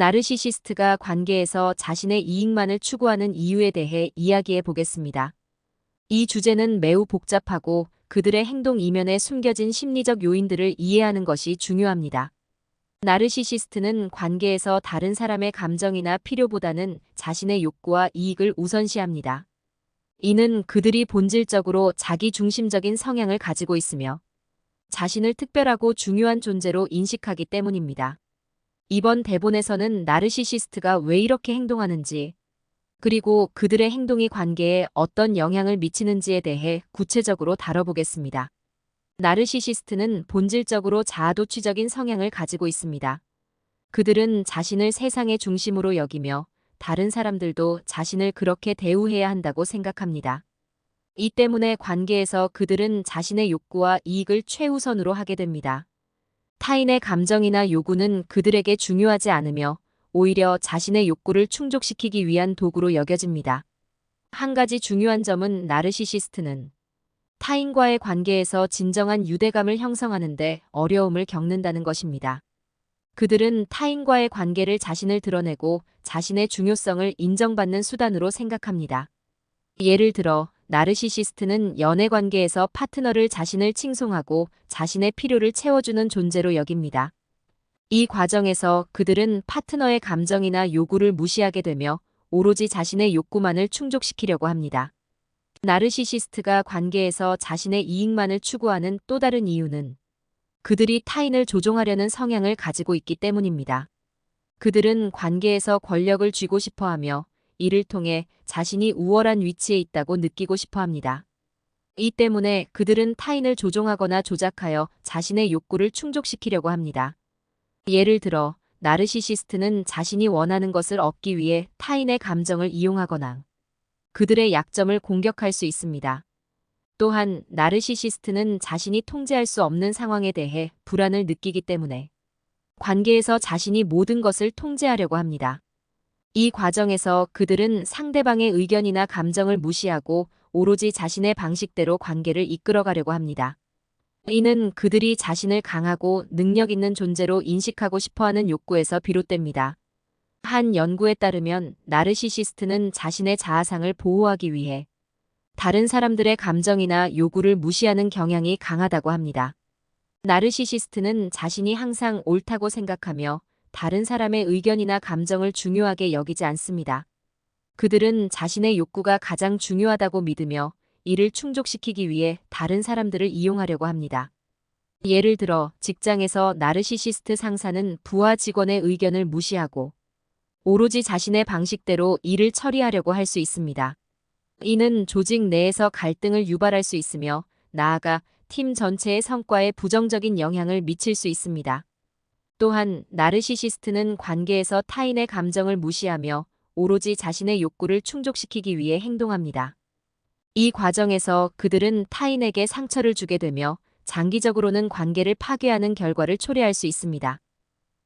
나르시시스트가 관계에서 자신의 이익만을 추구하는 이유에 대해 이야기해 보겠습니다. 이 주제는 매우 복잡하고 그들의 행동 이면에 숨겨진 심리적 요인들을 이해하는 것이 중요합니다. 나르시시스트는 관계에서 다른 사람의 감정이나 필요보다는 자신의 욕구와 이익을 우선시합니다. 이는 그들이 본질적으로 자기중심적인 성향을 가지고 있으며 자신을 특별하고 중요한 존재로 인식하기 때문입니다. 이번 대본에서는 나르시시스트가 왜 이렇게 행동하는지, 그리고 그들의 행동이 관계에 어떤 영향을 미치는지에 대해 구체적으로 다뤄보겠습니다. 나르시시스트는 본질적으로 자아도취적인 성향을 가지고 있습니다. 그들은 자신을 세상의 중심으로 여기며 다른 사람들도 자신을 그렇게 대우해야 한다고 생각합니다. 이 때문에 관계에서 그들은 자신의 욕구와 이익을 최우선으로 하게 됩니다. 타인의 감정이나 요구는 그들에게 중요하지 않으며 오히려 자신의 욕구를 충족시키기 위한 도구로 여겨집니다. 한 가지 중요한 점은 나르시시스트는 타인과의 관계에서 진정한 유대감을 형성하는데 어려움을 겪는다는 것입니다. 그들은 타인과의 관계를 자신을 드러내고 자신의 중요성을 인정받는 수단으로 생각합니다. 예를 들어, 나르시시스트는 연애 관계에서 파트너를 자신을 칭송하고 자신의 필요를 채워주는 존재로 여깁니다. 이 과정에서 그들은 파트너의 감정이나 요구를 무시하게 되며 오로지 자신의 욕구만을 충족시키려고 합니다. 나르시시스트가 관계에서 자신의 이익만을 추구하는 또 다른 이유는 그들이 타인을 조종하려는 성향을 가지고 있기 때문입니다. 그들은 관계에서 권력을 쥐고 싶어 하며 이를 통해 자신이 우월한 위치에 있다고 느끼고 싶어 합니다. 이 때문에 그들은 타인을 조종하거나 조작하여 자신의 욕구를 충족시키려고 합니다. 예를 들어, 나르시시스트는 자신이 원하는 것을 얻기 위해 타인의 감정을 이용하거나 그들의 약점을 공격할 수 있습니다. 또한 나르시시스트는 자신이 통제할 수 없는 상황에 대해 불안을 느끼기 때문에 관계에서 자신이 모든 것을 통제하려고 합니다. 이 과정에서 그들은 상대방의 의견이나 감정을 무시하고 오로지 자신의 방식대로 관계를 이끌어가려고 합니다. 이는 그들이 자신을 강하고 능력 있는 존재로 인식하고 싶어하는 욕구에서 비롯됩니다. 한 연구에 따르면 나르시시스트는 자신의 자아상을 보호하기 위해 다른 사람들의 감정이나 요구를 무시하는 경향이 강하다고 합니다. 나르시시스트는 자신이 항상 옳다고 생각하며 다른 사람의 의견이나 감정을 중요하게 여기지 않습니다. 그들은 자신의 욕구가 가장 중요하다고 믿으며 이를 충족시키기 위해 다른 사람들을 이용하려고 합니다. 예를 들어 직장에서 나르시시스트 상사는 부하 직원의 의견을 무시하고 오로지 자신의 방식대로 일을 처리하려고 할 수 있습니다. 이는 조직 내에서 갈등을 유발할 수 있으며 나아가 팀 전체의 성과에 부정적인 영향을 미칠 수 있습니다. 또한 나르시시스트는 관계에서 타인의 감정을 무시하며 오로지 자신의 욕구를 충족시키기 위해 행동합니다. 이 과정에서 그들은 타인에게 상처를 주게 되며 장기적으로는 관계를 파괴하는 결과를 초래할 수 있습니다.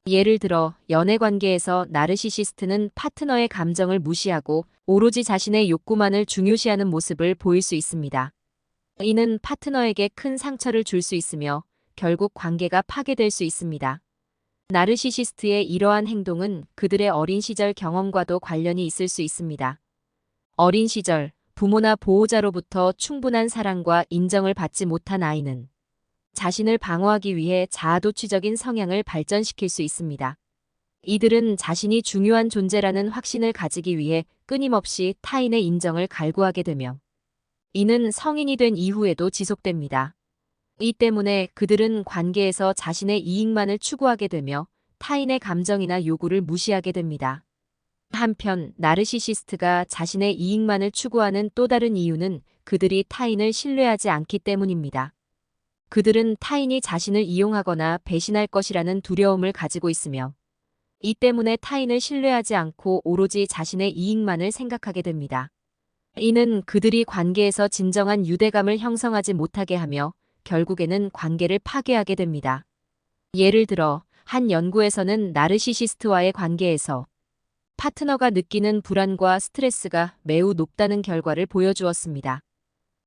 예를 들어 연애 관계에서 나르시시스트는 파트너의 감정을 무시하고 오로지 자신의 욕구만을 중요시하는 모습을 보일 수 있습니다. 이는 파트너에게 큰 상처를 줄 수 있으며 결국 관계가 파괴될 수 있습니다. 나르시시스트의 이러한 행동은 그들의 어린 시절 경험과도 관련이 있을 수 있습니다. 어린 시절, 부모나 보호자로부터 충분한 사랑과 인정을 받지 못한 아이는 자신을 방어하기 위해 자아도취적인 성향을 발전시킬 수 있습니다. 이들은 자신이 중요한 존재라는 확신을 가지기 위해 끊임없이 타인의 인정을 갈구하게 되며 이는 성인이 된 이후에도 지속됩니다. 이 때문에 그들은 관계에서 자신의 이익만을 추구하게 되며 타인의 감정이나 요구를 무시하게 됩니다. 한편 나르시시스트가 자신의 이익만을 추구하는 또 다른 이유는 그들이 타인을 신뢰하지 않기 때문입니다. 그들은 타인이 자신을 이용하거나 배신할 것이라는 두려움을 가지고 있으며 이 때문에 타인을 신뢰하지 않고 오로지 자신의 이익만을 생각하게 됩니다. 이는 그들이 관계에서 진정한 유대감을 형성하지 못하게 하며 결국에는 관계를 파괴하게 됩니다. 예를 들어 한 연구에서는 나르시시스트와의 관계에서 파트너가 느끼는 불안과 스트레스가 매우 높다는 결과를 보여주었습니다.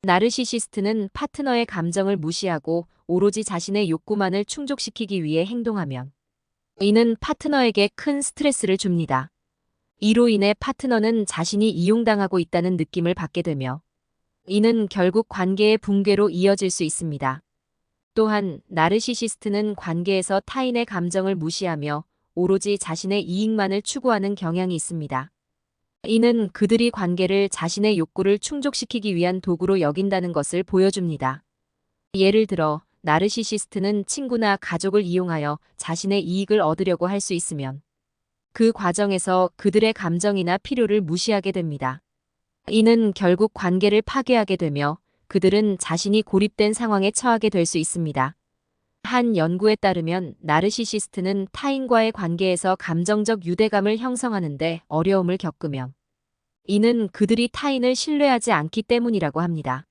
나르시시스트는 파트너의 감정을 무시하고 오로지 자신의 욕구만을 충족시키기 위해 행동하면 이는 파트너에게 큰 스트레스를 줍니다. 이로 인해 파트너는 자신이 이용당하고 있다는 느낌을 받게 되며 이는 결국 관계의 붕괴로 이어질 수 있습니다. 또한 나르시시스트는 관계에서 타인의 감정을 무시하며 오로지 자신의 이익만을 추구하는 경향이 있습니다. 이는 그들이 관계를 자신의 욕구를 충족시키기 위한 도구로 여긴다는 것을 보여줍니다. 예를 들어 나르시시스트는 친구나 가족을 이용하여 자신의 이익을 얻으려고 할 수 있으면 그 과정에서 그들의 감정이나 필요를 무시하게 됩니다. 이는 결국 관계를 파괴하게 되며 그들은 자신이 고립된 상황에 처하게 될 수 있습니다. 한 연구에 따르면 나르시시스트는 타인과의 관계에서 감정적 유대감을 형성하는데 어려움을 겪으며 이는 그들이 타인을 신뢰하지 않기 때문이라고 합니다.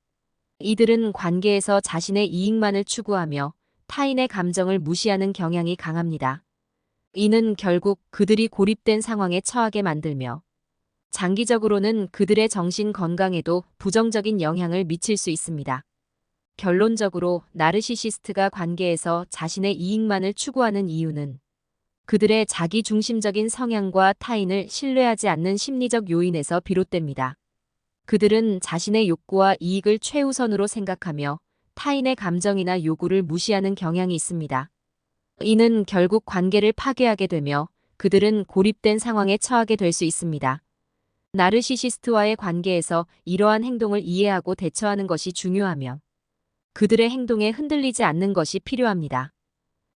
이들은 관계에서 자신의 이익만을 추구하며 타인의 감정을 무시하는 경향이 강합니다. 이는 결국 그들이 고립된 상황에 처하게 만들며 장기적으로는 그들의 정신 건강에도 부정적인 영향을 미칠 수 있습니다. 결론적으로 나르시시스트가 관계에서 자신의 이익만을 추구하는 이유는 그들의 자기중심적인 성향과 타인을 신뢰하지 않는 심리적 요인에서 비롯됩니다. 그들은 자신의 욕구와 이익을 최우선으로 생각하며 타인의 감정이나 요구를 무시하는 경향이 있습니다. 이는 결국 관계를 파괴하게 되며 그들은 고립된 상황에 처하게 될 수 있습니다. 나르시시스트와의 관계에서 이러한 행동을 이해하고 대처하는 것이 중요하며 그들의 행동에 흔들리지 않는 것이 필요합니다.